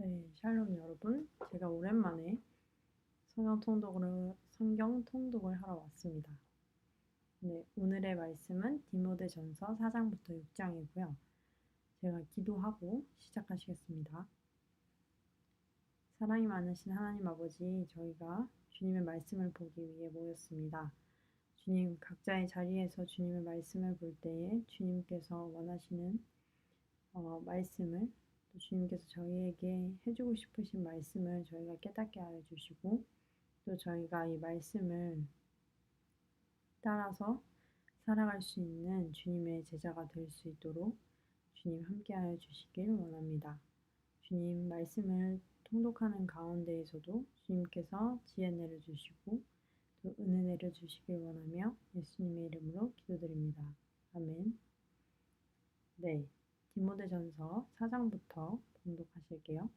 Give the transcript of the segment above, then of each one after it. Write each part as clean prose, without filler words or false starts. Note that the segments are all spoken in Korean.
네, 샬롬 여러분. 제가 오랜만에 성경 통독을 하러 왔습니다. 네, 오늘의 말씀은 디모데전서 4장부터 6장이고요. 제가 기도하고 시작하시겠습니다. 사랑이 많으신 하나님 아버지, 저희가 주님의 말씀을 보기 위해 모였습니다. 주님, 각자의 자리에서 주님의 말씀을 볼 때에 주님께서 원하시는 말씀을 또 주님께서 저희에게 해주고 싶으신 말씀을 저희가 깨닫게 하여 주시고 또 저희가 이 말씀을 따라서 살아갈 수 있는 주님의 제자가 될 수 있도록 주님 함께하여 주시길 원합니다. 주님 말씀을 통독하는 가운데에서도 주님께서 지혜 내려주시고 또 은혜 내려주시길 원하며 예수님의 이름으로 기도드립니다. 아멘. 네, 디모데전서 4장부터 봉독하실게요.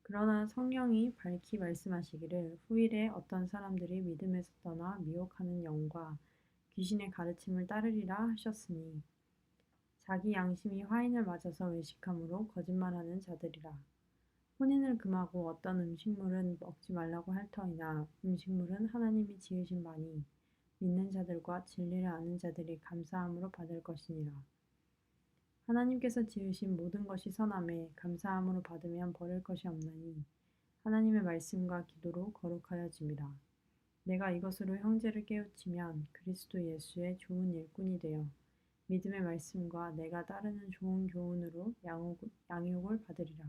그러나 성령이 밝히 말씀하시기를 후일에 어떤 사람들이 믿음에서 떠나 미혹하는 영과 귀신의 가르침을 따르리라 하셨으니 자기 양심이 화인을 맞아서 외식함으로 거짓말하는 자들이라. 혼인을 금하고 어떤 음식물은 먹지 말라고 할 터이나 음식물은 하나님이 지으신 바니 믿는 자들과 진리를 아는 자들이 감사함으로 받을 것이니라. 하나님께서 지으신 모든 것이 선함에 감사함으로 받으면 버릴 것이 없나니 하나님의 말씀과 기도로 거룩하여짐이라. 내가 이것으로 형제를 깨우치면 그리스도 예수의 좋은 일꾼이 되어 믿음의 말씀과 내가 따르는 좋은 교훈으로 양육을 받으리라.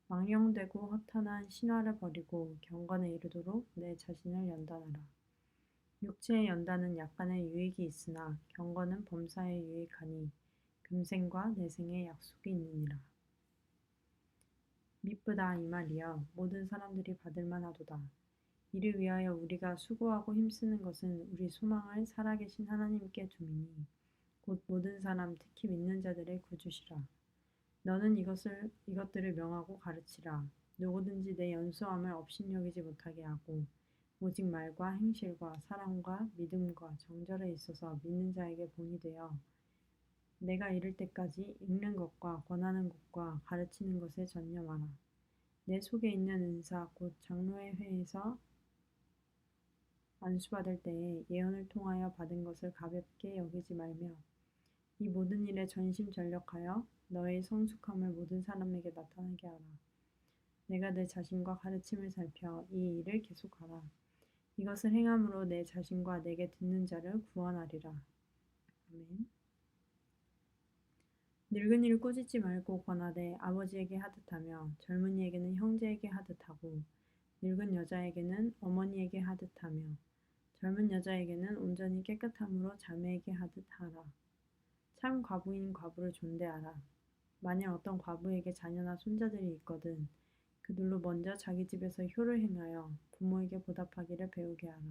망령되고 허탄한 신화를 버리고 경건에 이르도록 내 자신을 연단하라. 육체의 연단은 약간의 유익이 있으나 경건은 범사에 유익하니 금생과 내생의 약속이 있느니라. 미쁘다 이 말이여 모든 사람들이 받을 만하도다. 이를 위하여 우리가 수고하고 힘쓰는 것은 우리 소망을 살아계신 하나님께 두미니 곧 모든 사람 특히 믿는 자들의 구주시라. 너는 이것들을 명하고 가르치라. 누구든지 내 연수함을 업신여기지 못하게 하고 오직 말과 행실과 사랑과 믿음과 정절에 있어서 믿는 자에게 본이 되어 내가 이를 때까지 읽는 것과 권하는 것과 가르치는 것에 전념하라. 내 속에 있는 은사 곧 장로의 회에서 안수받을 때에 예언을 통하여 받은 것을 가볍게 여기지 말며 이 모든 일에 전심전력하여 너의 성숙함을 모든 사람에게 나타나게 하라. 내가 내 자신과 가르침을 살펴 이 일을 계속하라. 이것을 행함으로 내 자신과 내게 듣는 자를 구원하리라. 아멘. 늙은이를 꾸짖지 말고 권하되 아버지에게 하듯하며 젊은이에게는 형제에게 하듯하고 늙은 여자에게는 어머니에게 하듯하며 젊은 여자에게는 온전히 깨끗함으로 자매에게 하듯하라. 참 과부인 과부를 존대하라. 만일 어떤 과부에게 자녀나 손자들이 있거든 그들로 먼저 자기 집에서 효를 행하여 부모에게 보답하기를 배우게 하라.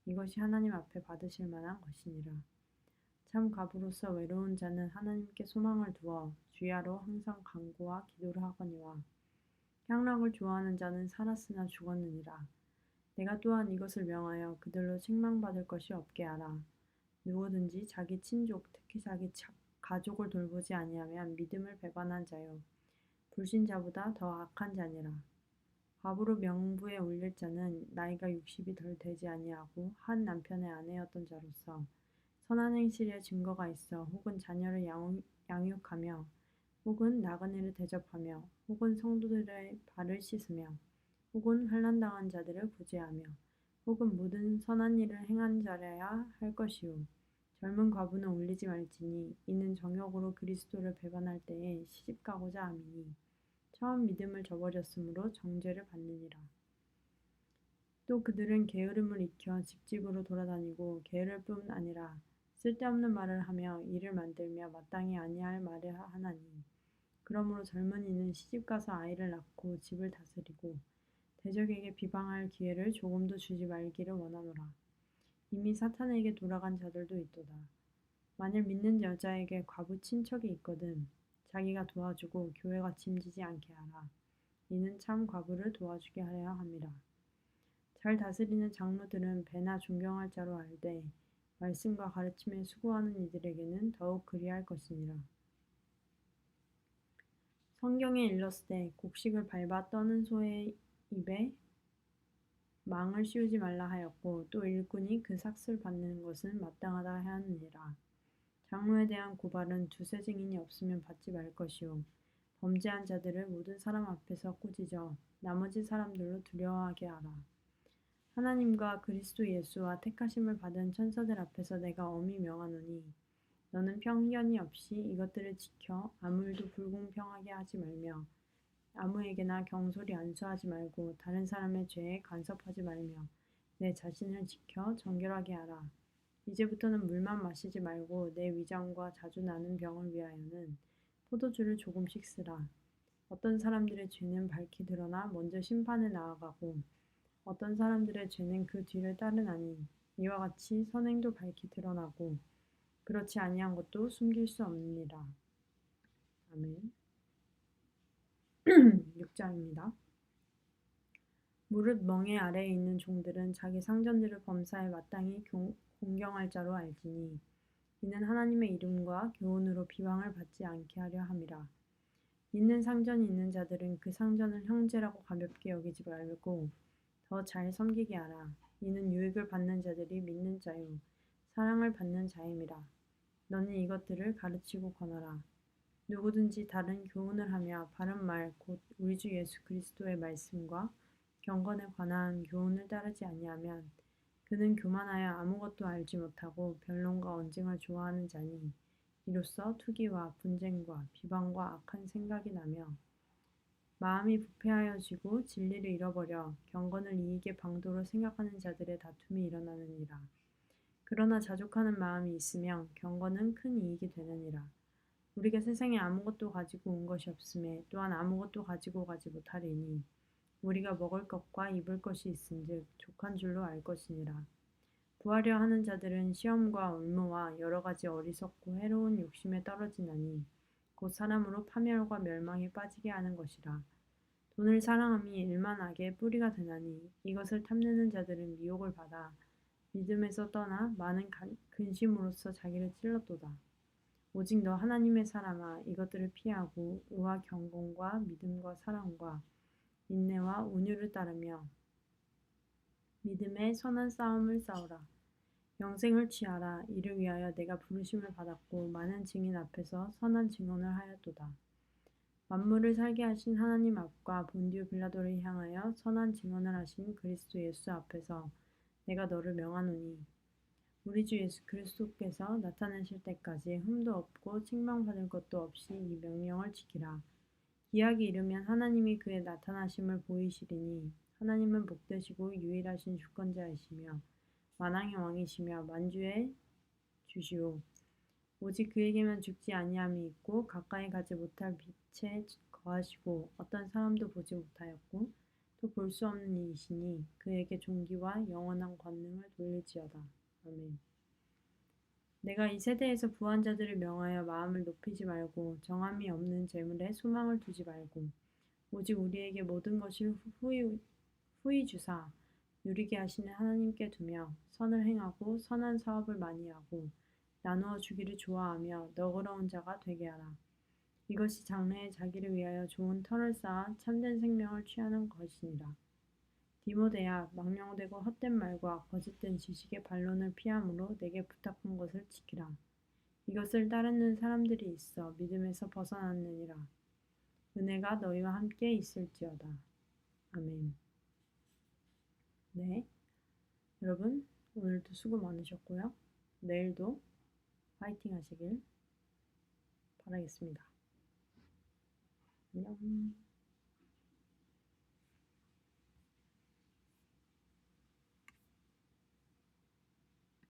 이것이 하나님 앞에 받으실 만한 것이니라. 참 과부로서 외로운 자는 하나님께 소망을 두어 주야로 항상 간구와 기도를 하거니와 향락을 좋아하는 자는 살았으나 죽었느니라. 내가 또한 이것을 명하여 그들로 책망받을 것이 없게 하라. 누구든지 자기 친족 특히 자기 가족을 돌보지 아니하면 믿음을 배반한 자요 불신자보다 더 악한 자니라. 과부로 명부에 올릴 자는 나이가 60이 덜 되지 아니하고 한 남편의 아내였던 자로서 선한 행실에 증거가 있어 혹은 자녀를 양육하며 혹은 나그네를 대접하며 혹은 성도들의 발을 씻으며 혹은 환난당한 자들을 구제하며 혹은 모든 선한 일을 행한 자라야 할 것이요 젊은 과부는 올리지 말지니 이는 정욕으로 그리스도를 배반할 때에 시집가고자 함이니 처음 믿음을 저버렸으므로 정죄를 받느니라. 또 그들은 게으름을 익혀 집집으로 돌아다니고 게으를 뿐 아니라 쓸데없는 말을 하며 일을 만들며 마땅히 아니할 말을 하나니 그러므로 젊은이는 시집가서 아이를 낳고 집을 다스리고 대적에게 비방할 기회를 조금도 주지 말기를 원하노라. 이미 사탄에게 돌아간 자들도 있도다. 만일 믿는 여자에게 과부 친척이 있거든 자기가 도와주고 교회가 짐지지 않게 하라. 이는 참 과부를 도와주게 하려 함이라. 잘 다스리는 장로들은 배나 존경할 자로 알되 말씀과 가르침에 수고하는 이들에게는 더욱 그리할 것이니라. 성경에 일렀으되 곡식을 밟아 떠는 소의 입에 망을 씌우지 말라 하였고 또 일꾼이 그 삭슬 받는 것은 마땅하다 하느니라. 장로에 대한 고발은 두세 증인이 없으면 받지 말 것이요 범죄한 자들을 모든 사람 앞에서 꾸짖어 나머지 사람들로 두려워하게 하라. 하나님과 그리스도 예수와 택하심을 받은 천사들 앞에서 내가 엄히 명하노니 너는 편견이 없이 이것들을 지켜 아무 일도 불공평하게 하지 말며 아무에게나 경솔히 안수하지 말고 다른 사람의 죄에 간섭하지 말며 내 자신을 지켜 정결하게 하라. 이제부터는 물만 마시지 말고 내 위장과 자주 나는 병을 위하여는 포도주를 조금씩 쓰라. 어떤 사람들의 죄는 밝히 드러나 먼저 심판에 나아가고 어떤 사람들의 죄는 그 뒤를 따르나니 이와 같이 선행도 밝히 드러나고 그렇지 아니한 것도 숨길 수 없느니라. 아멘. 6장입니다. 무릇 멍에 아래에 있는 종들은 자기 상전들을 범사에 마땅히 공경할 자로 알지니 이는 하나님의 이름과 교훈으로 비방을 받지 않게 하려 함이라. 있는 상전이 있는 자들은 그 상전을 형제라고 가볍게 여기지 말고 더 잘 섬기게 하라. 이는 유익을 받는 자들이 믿는 자요 사랑을 받는 자임이라. 너는 이것들을 가르치고 권하라. 누구든지 다른 교훈을 하며 바른 말 곧 우리 주 예수 그리스도의 말씀과 경건에 관한 교훈을 따르지 아니하면 그는 교만하여 아무것도 알지 못하고 변론과 언쟁을 좋아하는 자니 이로써 투기와 분쟁과 비방과 악한 생각이 나며 마음이 부패하여지고 진리를 잃어버려 경건을 이익의 방도로 생각하는 자들의 다툼이 일어나느니라. 그러나 자족하는 마음이 있으면 경건은 큰 이익이 되느니라. 우리가 세상에 아무것도 가지고 온 것이 없음에 또한 아무것도 가지고 가지 못하리니 우리가 먹을 것과 입을 것이 있은즉 족한 줄로 알 것이니라. 구하려 하는 자들은 시험과 올무와 여러 가지 어리석고 해로운 욕심에 떨어지나니 곧 사람으로 파멸과 멸망에 빠지게 하는 것이라. 돈을 사랑함이 일만 악의 뿌리가 되나니 이것을 탐내는 자들은 미혹을 받아 믿음에서 떠나 많은 근심으로써 자기를 찔렀도다. 오직 너 하나님의 사람아 이것들을 피하고 의와 경건과 믿음과 사랑과 인내와 온유를 따르며 믿음의 선한 싸움을 싸우라. 영생을 취하라. 이를 위하여 내가 부르심을 받았고 많은 증인 앞에서 선한 증언을 하였도다. 만물을 살게 하신 하나님 앞과 본디오 빌라도를 향하여 선한 증언을 하신 그리스도 예수 앞에서 내가 너를 명하노니 우리 주 예수 그리스도께서 나타나실 때까지 흠도 없고 책망받을 것도 없이 이 명령을 지키라. 기약이 이르면 하나님이 그의 나타나심을 보이시리니 하나님은 복되시고 유일하신 주권자이시며 만왕의 왕이시며 만주의 주시오. 오직 그에게만 죽지 아니함이 있고 가까이 가지 못할 빛에 거하시고 어떤 사람도 보지 못하였고 또 볼 수 없는 이이시니 그에게 존귀와 영원한 권능을 돌릴지어다. 아멘. 내가 이 세대에서 부한 자들을 명하여 마음을 높이지 말고 정함이 없는 재물에 소망을 두지 말고 오직 우리에게 모든 것을 후히 주사 누리게 하시는 하나님께 두며 선을 행하고 선한 사업을 많이 하고 나누어 주기를 좋아하며 너그러운 자가 되게 하라. 이것이 장래에 자기를 위하여 좋은 터를 쌓아 참된 생명을 취하는 것이니라. 디모데야 망령되고 헛된 말과 거짓된 지식의 반론을 피함으로 내게 부탁한 것을 지키라. 이것을 따르는 사람들이 있어 믿음에서 벗어났느니라. 은혜가 너희와 함께 있을지어다. 아멘. 네, 여러분 오늘도 수고 많으셨고요. 내일도 파이팅 하시길 바라겠습니다. 안녕.